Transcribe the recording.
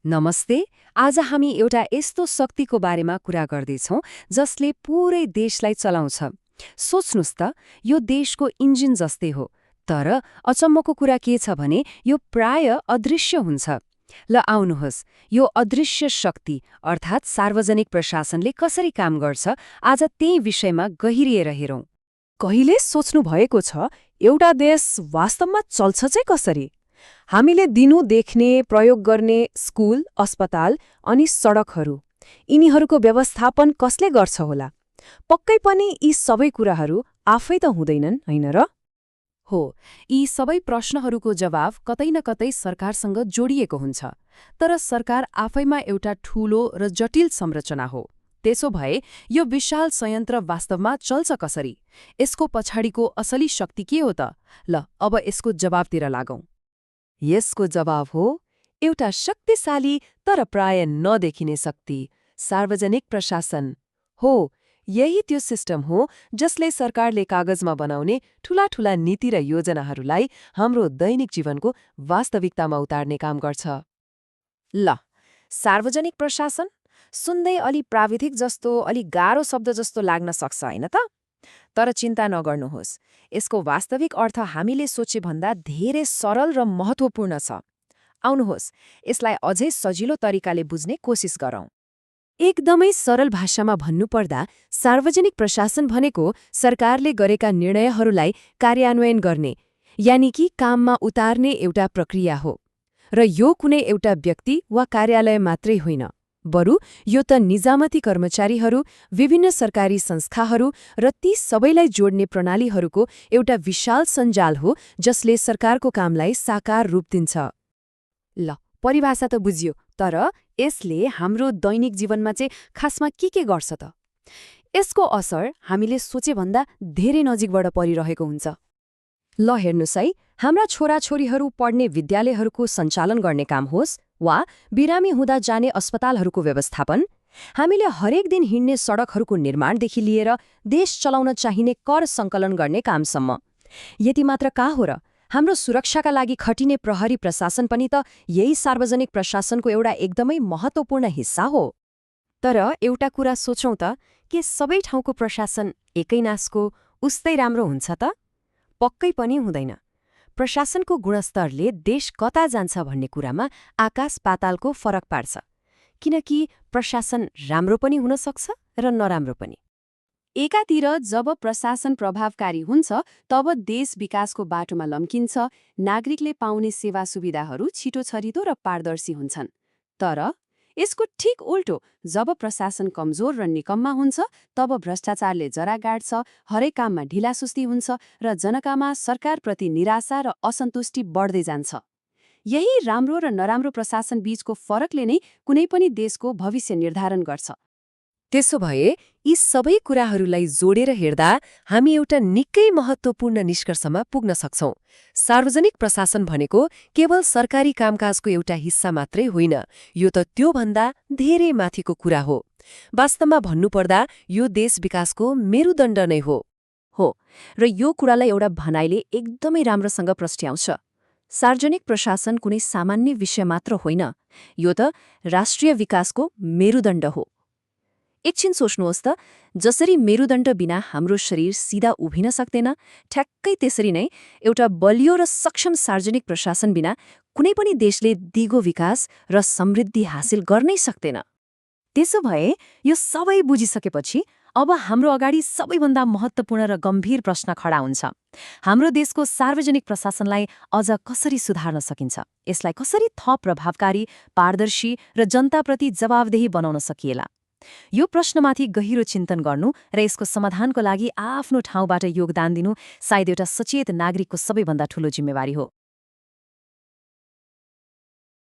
नमस्ते। आज हामी एउटा यस्तो शक्तिको बारेमा कुरा गर्दैछौँ जसले पूरै देशलाई चलाउँछ। सोच्नुस् त, यो देशको इन्जिन जस्तै हो। तर अचम्मको कुरा के छ भने यो प्राय अदृश्य हुन्छ। ल आउनुहोस्, यो अदृश्य शक्ति अर्थात् सार्वजनिक प्रशासनले कसरी काम गर्छ, आज त्यही विषयमा गहिरिएर हेरौँ। कहिले सोच्नु भएको छ एउटा देश वास्तवमा चल्छ चाहिँ कसरी? हामीले दिनू देख्ने प्रयोग गर्ने स्कुल, अस्पताल अनि सडकहरू, यिनीहरूको व्यवस्थापन कसले गर्छ होला? पक्कै पनि यी सबै कुराहरू आफै त हुँदैनन्, होइन र? हो, यी सबै प्रश्नहरूको जवाब कतै न कतै सरकारसँग जोडिएको हुन्छ। तर सरकार आफैमा एउटा ठूलो र जटिल संरचना हो। त्यसो भए यो विशाल संयन्त्र वास्तवमा चल्छ कसरी? यसको पछाडिको असली शक्ति के हो त? ल, अब यसको जवाबतिर लागौं। यसको जवाब हो एउटा शक्तिशाली तर प्राय नदेखिने शक्ति, सार्वजनिक प्रशासन हो। यही त्यो सिस्टम हो जसले सरकारले कागजमा बनाउने ठूला नीति र योजनाहरूलाई हाम्रो दैनिक जीवनको वास्तविकतामा उतार्ने काम गर्छ। ल, सार्वजनिक प्रशासन सुन्दै अलि प्राविधिक जस्तो, अलि गाह्रो शब्द जस्तो लाग्न सक्छ, होइन त? तर चिन्ता नगर्नुहोस्, यसको वास्तविक अर्थ हामीले सोचेभन्दा धेरै सरल र महत्त्वपूर्ण छ। आउनुहोस्, यसलाई अझै सजिलो तरिकाले बुझ्ने कोसिस गरौँ। एकदमै सरल भाषामा भन्नुपर्दा सार्वजनिक प्रशासन भनेको सरकारले गरेका निर्णयहरूलाई कार्यान्वयन गर्ने, यानि कि काममा उतार्ने एउटा प्रक्रिया हो। र यो कुनै एउटा व्यक्ति वा कार्यालय मात्रै होइन, बरु यो त निजामती कर्मचारीहरू, विभिन्न सरकारी संस्थाहरू र ती सबैलाई जोड्ने प्रणालीहरूको एउटा विशाल सञ्जाल हो जसले सरकारको कामलाई साकार रूप दिन्छ। ल, परिभाषा त बुझियो, तर यसले हाम्रो दैनिक जीवनमा चाहिँ खासमा के गर्छ त? यसको असर हामीले सोचेभन्दा धेरै नजिकबाट परिरहेको हुन्छ। ल हेर्नुस् है, हाम्रा छोराछोरीहरू पढ्ने विद्यालयहरूको सञ्चालन गर्ने काम होस् वा बिरामी हुँदा जाने अस्पतालहरूको व्यवस्थापन, हामीले हरेक दिन हिँड्ने सडकहरूको निर्माणदेखि लिएर देश चलाउन चाहिने कर सङ्कलन गर्ने कामसम्म। यति मात्र का हो र, हाम्रो सुरक्षाका लागि खटिने प्रहरी प्रशासन पनि त यही सार्वजनिक प्रशासनको एउटा एकदमै महत्त्वपूर्ण हिस्सा हो। तर एउटा कुरा सोचौँ त, के सबै ठाउँको प्रशासन एकै नासको उस्तै राम्रो हुन्छ त? पक्कै पनि हुँदैन। प्रशासनको गुणस्तरले देश कता जान्छ भन्ने कुरामा आकाश पातालको फरक पार्छ। किनकि प्रशासन राम्रो पनि हुन सक्छ र नराम्रो पनि। एकातिर जब प्रशासन प्रभावकारी हुन्छ तब देश विकासको बाटोमा लम्किन्छ, नागरिकले पाउने सेवा सुविधाहरू छिटो छरितो र पारदर्शी हुन्छन्। तर यसको ठिक उल्टो, जब प्रशासन कमजोर र निकम्मा हुन्छ तब भ्रष्टाचारले जरा गाड्छ, हरेक काममा ढिलासुस्ती हुन्छ र जनतामा सरकारप्रति निराशा र असन्तुष्टि बढ्दै जान्छ। यही राम्रो र नराम्रो प्रशासन बीचको फरकले नै कुनै पनि देशको भविष्य निर्धारण गर्छ। त्यसो भए यी सबै कुराहरूलाई जोडेर हेर्दा हामी एउटा निकै महत्त्वपूर्ण निष्कर्षमा पुग्न सक्छौं। सार्वजनिक प्रशासन भनेको केवल सरकारी कामकाजको एउटा हिस्सा मात्रै होइन, यो त त्योभन्दा धेरै माथिको कुरा हो। वास्तवमा भन्नुपर्दा यो देश विकासको मेरुदण्ड नै हो। र यो कुरालाई एउटा भनाइले एकदमै राम्रोसँग प्रस्ट्याउँछ। सार्वजनिक प्रशासन कुनै सामान्य विषय मात्र होइन, यो त राष्ट्रिय विकासको मेरुदण्ड हो। एकछिन सोच्नुहोस् त, जसरी मेरुदण्ड बिना हाम्रो शरीर सिधा उभिन सक्दैन, ठ्याक्कै त्यसरी नै एउटा बलियो र सक्षम सार्वजनिक प्रशासन बिना कुनै पनि देशले दिगो विकास र समृद्धि हासिल गर्नै सक्दैन। त्यसो भए यो सबै बुझिसकेपछि अब हाम्रो अगाडि सबैभन्दा महत्त्वपूर्ण र गम्भीर प्रश्न खडा हुन्छ। हाम्रो देशको सार्वजनिक प्रशासनलाई अझ कसरी सुधार्न सकिन्छ? यसलाई कसरी थप प्रभावकारी, पारदर्शी र जनताप्रति जवाबदेही बनाउन सकिएला? यो प्रश्नमाथि गहिरो चिन्तन गर्नु र यसको समाधानको लागि आफ्नो ठाउँबाट योगदान दिनु सायद एउटा सचेत नागरिकको सबैभन्दा ठूलो जिम्मेवारी हो।